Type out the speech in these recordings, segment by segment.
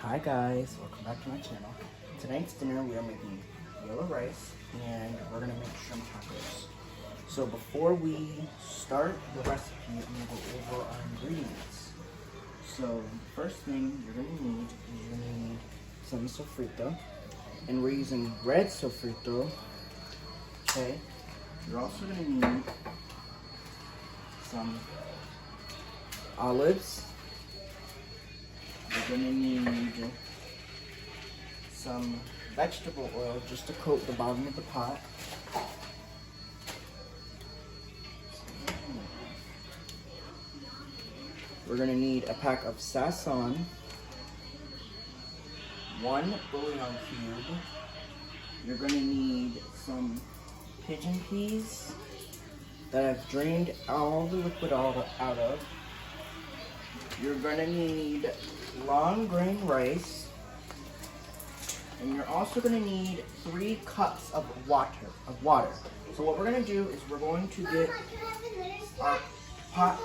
Hi guys, welcome back to my channel. Tonight's dinner we are making yellow rice and we're gonna make shrimp tacos. So before we start the recipe, I'm gonna go over our ingredients. So first thing you're gonna need some sofrito, and we're using red sofrito. Okay. You're also gonna need some olives. You're gonna need some vegetable oil just to coat the bottom of the pot. We're gonna need a pack of sazon, 1 bouillon cube. You're gonna need some pigeon peas that I've drained all the liquid out of. You're gonna need long grain rice, and you're also gonna need 3 cups of water. So what we're gonna do is we're going to get our pot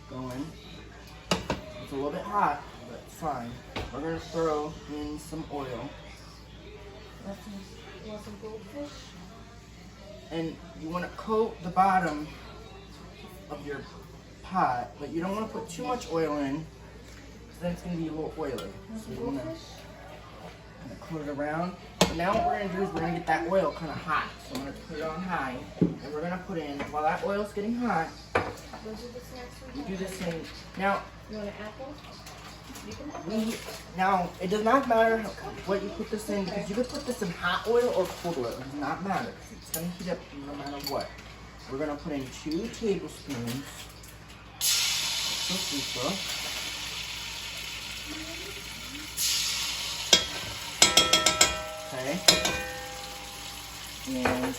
going. It's a little bit hot, but it's fine. We're gonna throw in some oil. Want some goldfish? And you wanna coat the bottom of your pot, but you don't wanna put too much oil in, because then it's gonna be a little oily. So you wanna coat it around. But now what we're gonna do is we're gonna get that oil kind of hot. So I'm gonna put it on high, and we're gonna put in, while that oil's getting hot, you do this thing. Now, You want an apple? You can put now, it does not matter what you put this in, because you could put this in hot oil or cold oil. It does not matter. It's gonna heat up no matter what. We're gonna put in 2 tablespoons of sofrito. Okay. And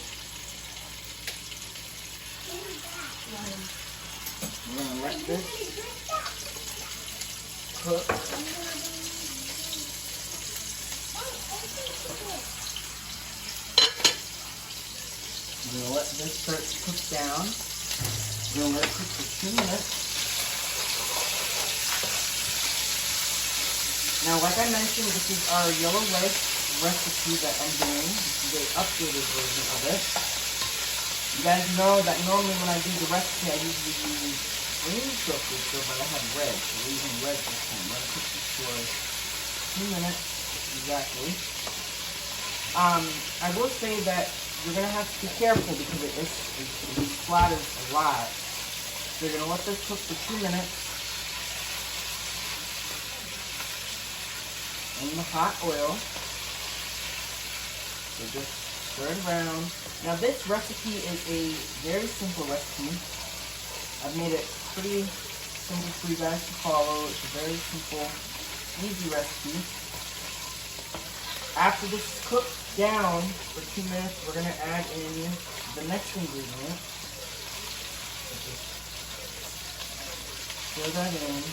we're gonna let this cook. We're gonna let this start to cook down. We're gonna let it cook for 2 minutes. Now, like I mentioned, this is our yellow rice recipe that I'm doing. This is an updated version of it. You guys know that normally when I do the recipe, I usually use green sofrito, but I have red, so we're using red this time. We're gonna cook this for 2 minutes exactly. I will say that you're gonna have to be careful because it splatters a lot. So you're gonna let this cook for 2 minutes in the hot oil. So just stir it around. Now this recipe is a very simple recipe. I've made it pretty simple for you guys to follow. It's a very simple, easy recipe. After this is cooked down for 2 minutes, we're going to add in the next ingredient. Just stir that in.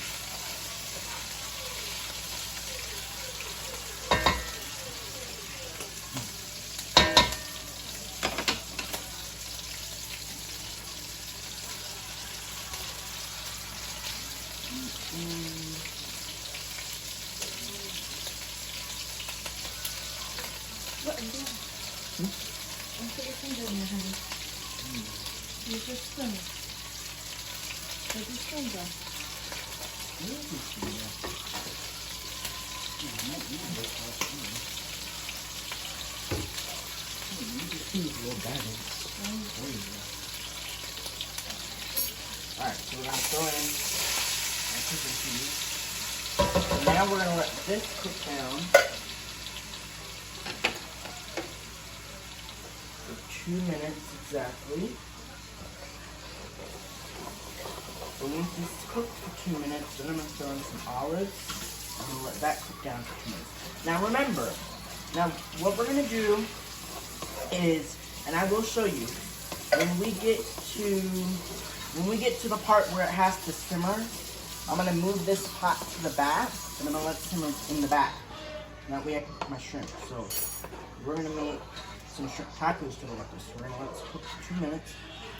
What are you doing? Don't put your finger in your hand. Use your spoon. Where's your spoon go? Alright, so we're going to throw in our pigeon peas. And now we're going to let this cook down for 2 minutes exactly. So once this is cooked for 2 minutes, then I'm going to throw in some olives. I'm going to let that cook down for 2 minutes. Now remember, what we're going to do is, and I will show you, when we get to the part where it has to simmer, I'm going to move this pot to the back, and I'm going to let it simmer in the back. That way I can cook my shrimp. So we're going to make some shrimp tacos to go with this. We're going to let this cook for 2 minutes,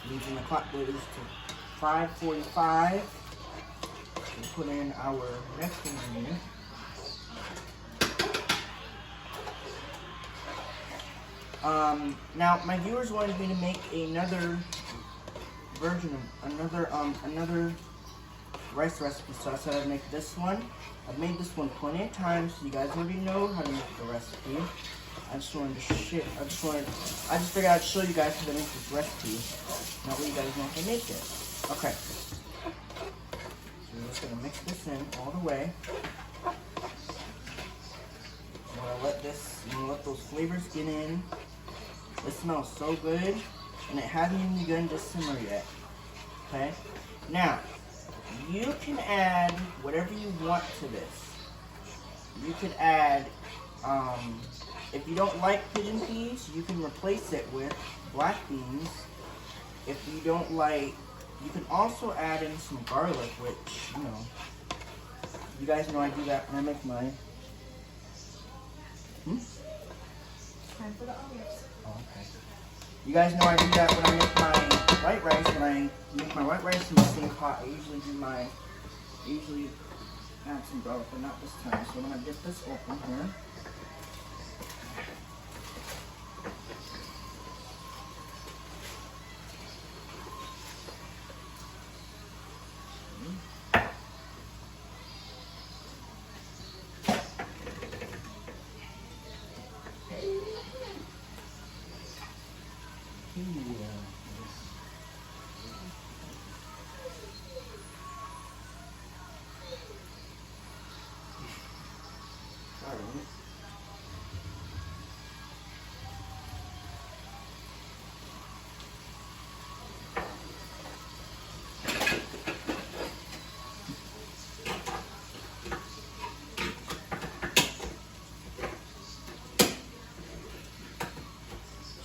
using the clock goes to 5:45. We'll put in our next ingredient. Now my viewers wanted me to make another version of another rice recipe, so I said I'd make this one. I've made this one plenty of times, so you guys already know how to make the recipe. I just figured I'd show you guys how to make this recipe. Not let you guys know how to make it. Okay. So we're just gonna mix this in all the way. I'm gonna let those flavors get in. It smells so good, and it hasn't even begun to simmer yet. Okay? Now, you can add whatever you want to this. You could add, if you don't like pigeon peas, you can replace it with black beans. If you don't like, you can also add in some garlic, which, you know, you guys know I do that when I make my, Time for the olives. Oh, okay. You guys know I do that when I make my white rice. When I make my white rice in the same pot, I usually add some garlic, but not this time. So I'm gonna get this open here.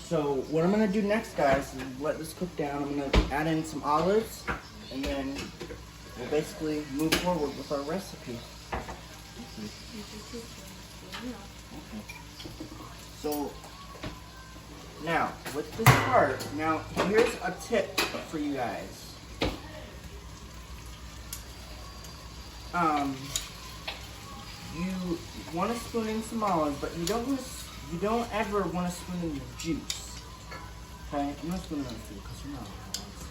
So what I'm gonna do next, guys, is let this cook down. I'm gonna add in some olives, and then we'll basically move forward with our recipe. Okay. So now with this part, now here's a tip for you guys. You want to spoon in some olives, but you don't ever want to spoon in the juice. Okay, I'm not spooning in the juice because you're not olives.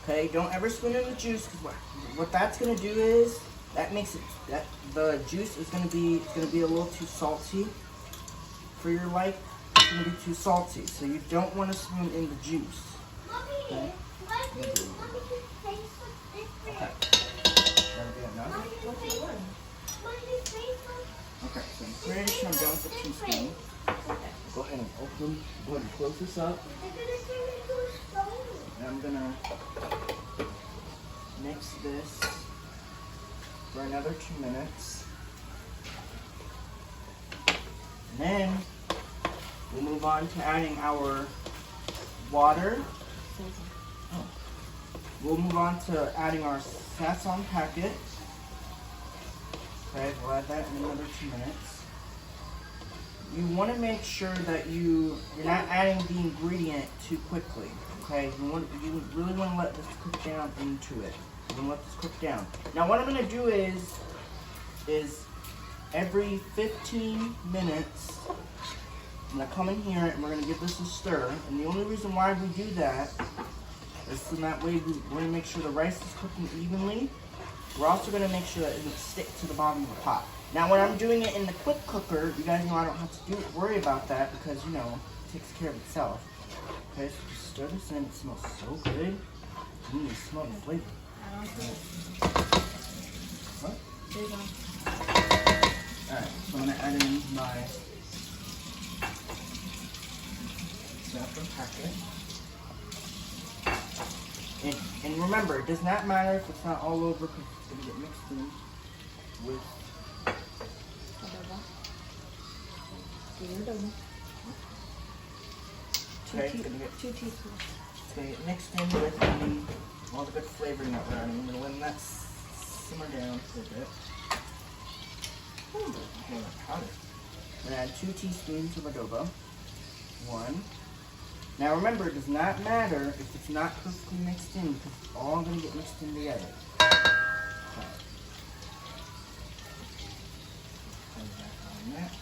Okay, don't ever spoon in the juice, because what that's gonna do is that makes it the juice is gonna be a little too salty for your life. It's gonna be too salty, so you don't want to spoon in the juice. Okay. Okay. That'll be enough. Okay, so I'm pretty sure I'm done with the teaspoon. Go ahead and close this up. And I'm gonna mix this for another 2 minutes. And then we'll move on to adding our water. Oh. We'll move on to adding our sazon packet. Okay, we'll add that in another 2 minutes. You want to make sure that you're not adding the ingredient too quickly. Okay, you really want to let this cook down into it. You want to let this cook down. Now, what I'm going to do is every 15 minutes, I'm going to come in here and we're going to give this a stir. And the only reason why we do that is so that way we're going to make sure the rice is cooking evenly. We're also going to make sure that it doesn't stick to the bottom of the pot. Now, when I'm doing it in the quick cooker, you guys know I don't have to worry about that because, you know, it takes care of itself. Okay, so just stir this in. It smells so good. You smell the flavor. What? Alright, so I'm going to add in my saffron packet. And remember, it does not matter if it's not all over because it's going to get mixed in with okay, 2 teaspoons. It's going to get mixed in with all the good flavoring that we're adding. I'm going to let that simmer down for a bit. I'm going to add 2 teaspoons of adobo. 1. Now remember, it does not matter if it's not perfectly mixed in because it's all going to get mixed in together. Okay. Put that on that.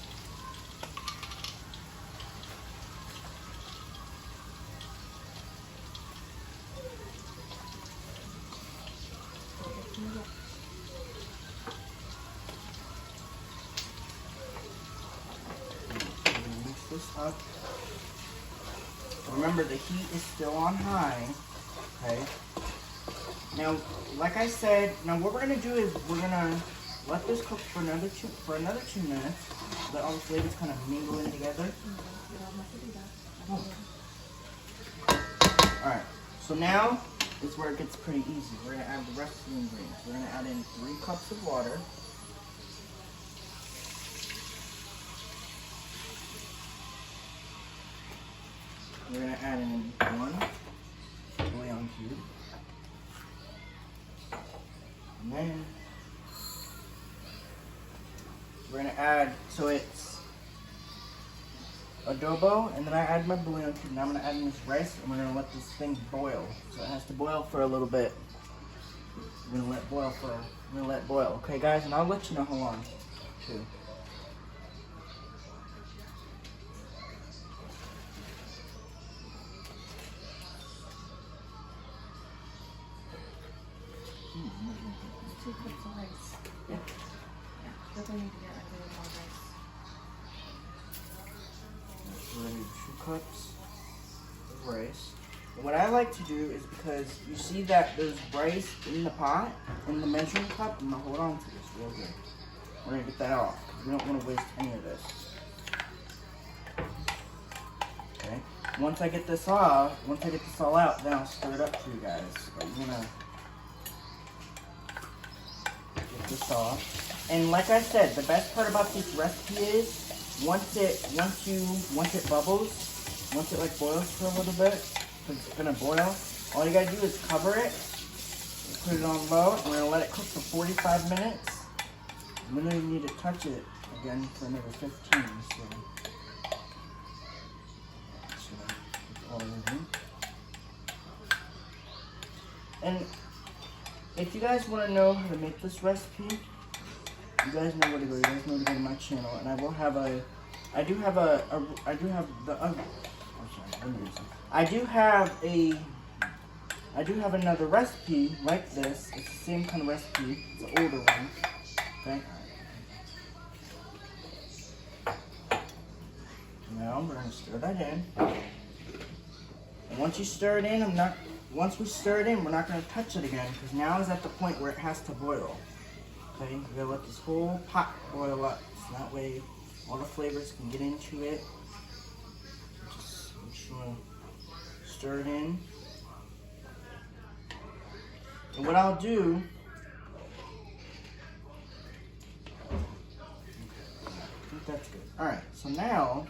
cup. Remember, the heat is still on high. Okay. Now, like I said, now what we're gonna do is we're gonna let this cook for another 2 minutes. Let all the flavors kind of mingle in together. Alright, so now is where it gets pretty easy. We're gonna add the rest of the ingredients. We're gonna add in 3 cups of water. We're gonna add in 1 bouillon cube. And then we're gonna add, so it's adobo, and then I add my bouillon cube. Now I'm gonna add in this rice, and we're gonna let this thing boil. So it has to boil for a little bit. We're gonna let it boil. Okay, guys, and I'll let you know how long too. Two cups of rice. Yeah. Definitely need to get a little more rice. We're gonna do 2 cups of rice. And what I like to do is, because you see that there's rice in the pot, in the measuring cup, I'm gonna hold on to this real good. We're gonna get that off, because we don't want to waste any of this. Okay. Once I get this all out, then I'll stir it up for you guys. But you're gonna get this off. And like I said, the best part about this recipe is once it bubbles, once it like boils for a little bit, because it's gonna boil, all you gotta do is cover it, put it on low, and we're gonna let it cook for 45 minutes. We don't even need to touch it again for another 15. And if you guys want to know how to make this recipe, you guys know where to go. You guys know to go to my channel, and I do have another recipe like this. It's the same kind of recipe. It's an older one. Okay. Now we're gonna stir that in. And once you stir it in, once we stir it in, we're not gonna touch it again, because now is at the point where it has to boil. Okay, we're gonna let this whole pot boil up, so that way all the flavors can get into it. Just make sure to stir it in. And what I'll do, I think that's good. All right, so now,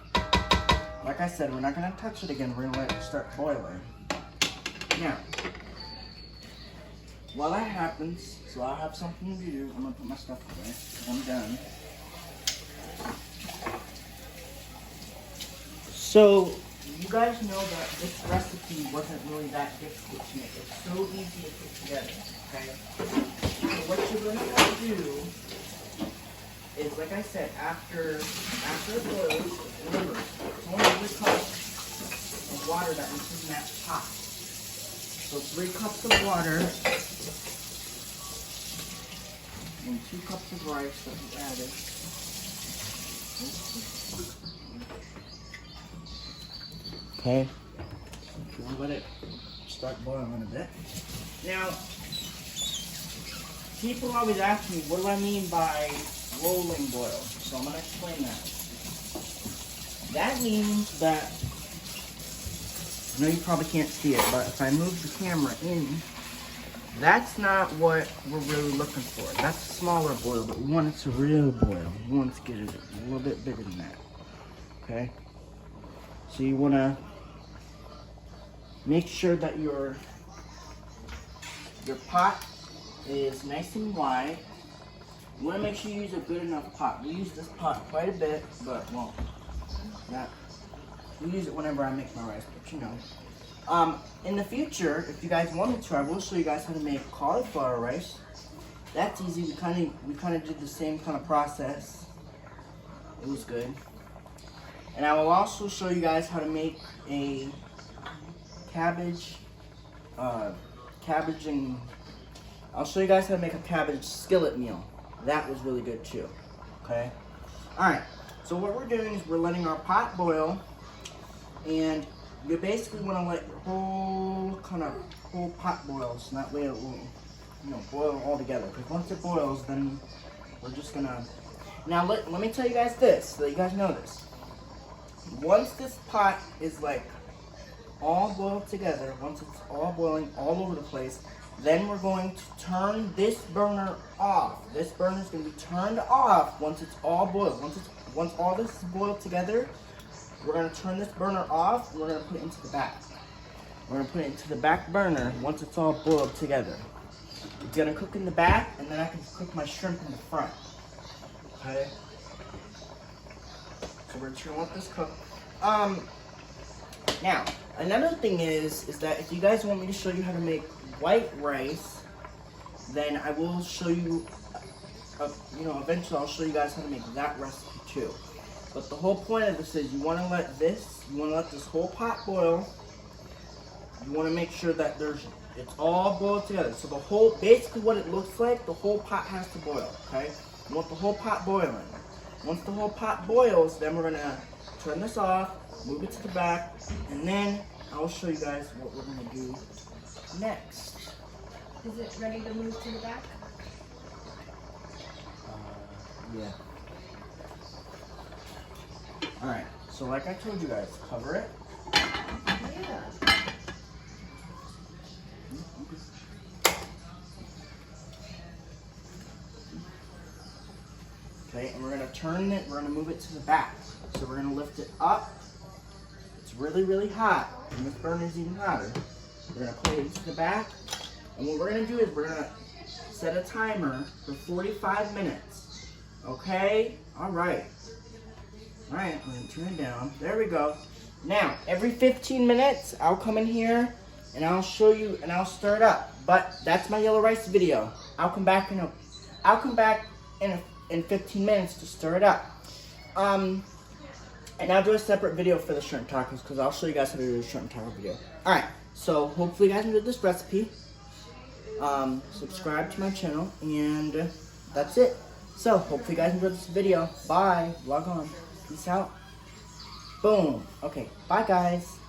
like I said, we're not gonna touch it again. We're gonna let it start boiling. Now, while that happens, so I'll have something to do. I'm gonna put my stuff away, because I'm done. So, you guys know that this recipe wasn't really that difficult to make. It's so easy to put together, okay? So what you're gonna want to do is, like I said, after it boils, remember, it's only 3 cups of water that was in that pot. So 3 cups of water and 2 cups of rice that we added. Okay. We'll let it start boiling a bit. Now, people always ask me, what do I mean by rolling boil? So I'm going to explain that. That means that, I know you probably can't see it, but if I move the camera in, that's not what we're really looking for. That's a smaller boil, but we want it to real boil. We want it to get it a little bit bigger than that. Okay? So you want to make sure that your pot is nice and wide. You want to make sure you use a good enough pot. We use this pot quite a bit, but well, we use it whenever I make my rice, but you know. In the future, if you guys want me to, I will show you guys how to make cauliflower rice. That's easy. We kind of did the same kind of process. It was good. And I will also show you guys how to make a cabbage and I'll show you guys how to make a cabbage skillet meal. That was really good too. Okay. All right. So what we're doing is we're letting our pot boil And you basically want to let your whole pot boil, so that way it will, boil all together. Because once it boils, then we're just gonna. Now let me tell you guys this, so that you guys know this. Once this pot is like all boiled together, once it's all boiling all over the place, then we're going to turn this burner off. This burner is going to be turned off once it's all boiled. Once all this is boiled together, we're going to turn this burner off and we're going to put it into the back. We're going to put it into the back burner once it's all boiled together. It's going to cook in the back, and then I can cook my shrimp in the front. Okay? So we're just going to let this cook. Now, another thing is that if you guys want me to show you how to make white rice, then I will show you, eventually I'll show you guys how to make that recipe too. But the whole point of this is you want to let this whole pot boil. You want to make sure that it's all boiled together. So basically what it looks like, the whole pot has to boil, okay? You want the whole pot boiling. Once the whole pot boils, then we're gonna turn this off, move it to the back, and then I'll show you guys what we're gonna do next. Is it ready to move to the back? Yeah. Alright, so like I told you guys, cover it. Yeah. Okay, and we're gonna we're gonna move it to the back. So we're gonna lift it up. It's really, really hot, and this burner is even hotter. We're gonna put it into the back, and what we're gonna do is we're gonna set a timer for 45 minutes. Okay? Alright. Alright, I'm gonna turn it down. There we go. Now, every 15 minutes, I'll come in here and I'll show you and I'll stir it up. But that's my yellow rice video. I'll come back in 15 minutes to stir it up. And I'll do a separate video for the shrimp tacos because I'll show you guys how to do a shrimp taco video. Alright, so hopefully you guys enjoyed this recipe. Subscribe to my channel, and that's it. So, hopefully you guys enjoyed this video. Bye. Vlog on. Peace out. Boom. Okay, bye guys.